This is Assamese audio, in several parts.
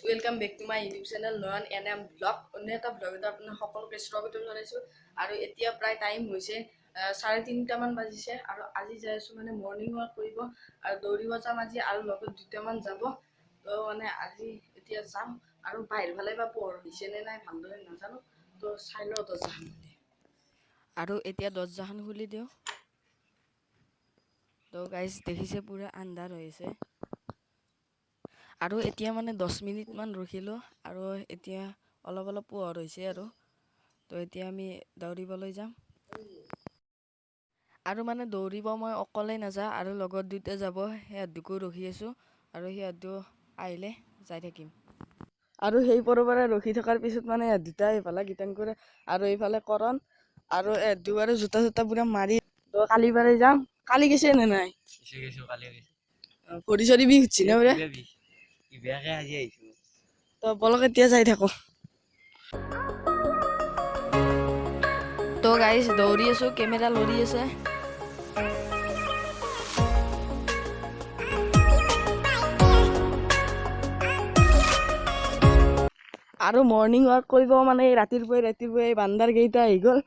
Welcome back to my YouTube channel Nayan NM blog. অন্য এটা ব্লগ এটা আপোনাৰ সকলোকে স্বাগতম জনাইছোঁ। আৰু এতিয়া প্ৰায় টাইম হৈছে 3:30মান বাজিছে আৰু আজি যাই আছোঁ মানে মৰ্ণিং ৱাক কৰিব আৰু দৌৰিব যাম আজি আৰু লগত দুটামান যাব। তো মানে আজি এতিয়া যাম আৰু বাহিৰ ফালে বা পোহৰ দিছে নে নাই ভালদৰে নাজানো, তো চাই লওঁ দৰ্জাখন আৰু এতিয়া দৰ্জাখন খুলি দিওঁ। তো গাইজ দেখিছে পুৰা আন্ধাৰ হৈ আছে আৰু এতিয়া মানে 10 মিনিটমান ৰখিলোঁ আৰু এতিয়া অলপ অলপ পোহৰ হৈছে আৰু তো এতিয়া আমি দৌৰিবলৈ যাম। আৰু মানে দৌৰিব মই অকলে নাযাওঁ আৰু লগত দুটা যাব, সিহঁতকো ৰখি আছোঁ আৰু সিহঁতো আহিলে যাই থাকিম। আৰু সেই পৰবাৰে ৰখি থকাৰ পিছত মানে দুটা এইফালে গীতান কৰে আৰু এইফালে কৰণ আৰু দুবাৰে জোতা চোতা পুৰা মাৰি তো কালি বাৰে যাম। কালি গৈছে নে নাই? ভৰি চৰি বিষ উঠছি না বোলে? তো বলক এতিয়া যাই থাকো। তো গাইজ দৌৰি আছোঁ, কেমেৰা লৰি আছে। আৰু মৰ্ণিং ৱাক কৰিব মানে ৰাতিপুৱাই বান্দাৰ কেইটা আহি গ'ল।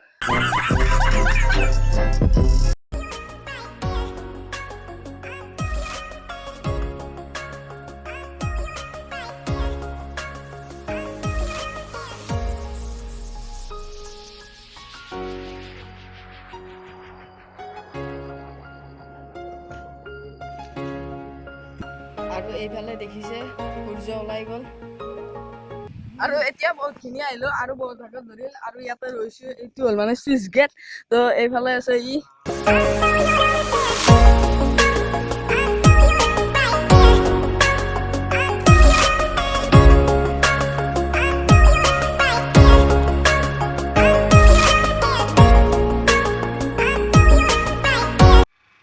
আৰু এইফালে দেখিছে সূৰ্য ওলাই গ'ল আৰু এতিয়া বহুতখিনি আহিলো আৰু বহুত ভাগত ধৰিল আৰু ইয়াতে ৰৈছো। এইটো হ'ল মানে চুইচ গেট। তো এইফালে আছে ই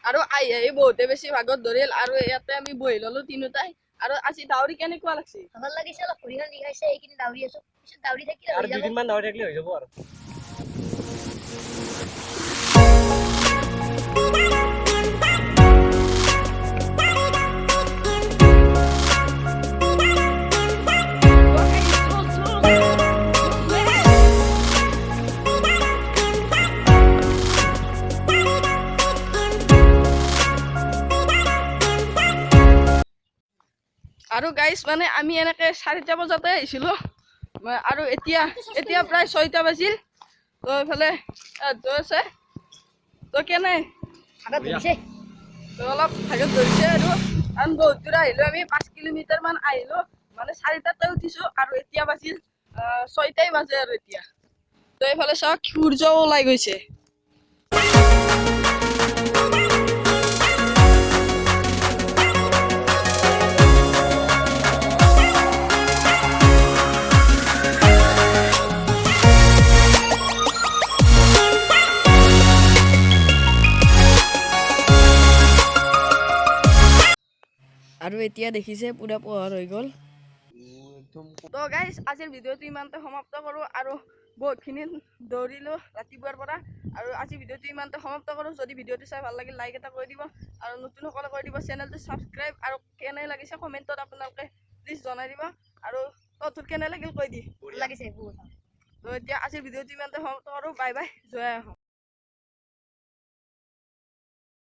আৰু আহি বহুতে বেছি ভাগত ধৰিল আৰু ইয়াতে আমি বহি ললো তিনিটাই। আৰু আজি দাউৰি কেনেকুৱা লাগছে? ভাল লাগিছে, অলপ ভৰিখন বিষাইছে, এইখিনি দাউৰি আছো, পিছত দাউৰি থাকিলে আৰু দুদিনমান দাউৰি থাকিলে হৈ যাব আৰু। আৰু গাইজ মানে আমি এনেকে 4টা বজাতে আহিছিলো আৰু এতিয়া প্ৰায় 6টা বাজিল। তো এইফালে আছে তো কেনে তো অলপ ভাগত ধৰিছে আৰু কাৰণ বহুত দূৰ আহিলো, আমি 5 কিলোমিটাৰ মান আহিলো। মানে 4টাতে উঠিছো আৰু এতিয়া বাজিল 6টাই বাজে আৰু এতিয়া। তো এইফালে চাওক সূৰ্য ওলাই গৈছে। আৰু এতিয়া দেখিছে পুৰা পোহৰ হৈ গ'ল। তো গাইজ আজিৰ ভিডিঅ'টো ইমানতে সমাপ্ত কৰোঁ আৰু বহুতখিনি দৌৰিলোঁ ৰাতিপুৱাৰ পৰা আৰু আজিৰ ভিডিঅ'টো ইমানতে সমাপ্ত কৰোঁ। যদি ভিডিঅ'টো চাই ভাল লাগিল লাইক এটা কৰি দিব আৰু নতুনসকলে কৰি দিব চেনেলটো ছাবস্ক্ৰাইব আৰু কেনে লাগিছে কমেণ্টত আপোনালোকে প্লিজ জনাই দিব। আৰু তোৰ কেনে লাগিল কৈ দি লাগিছে বহুত। তো এতিয়া আজিৰ ভিডিঅ'টো ইমানতে সমাপ্ত কৰোঁ। বাই বাই, জয় আহোম।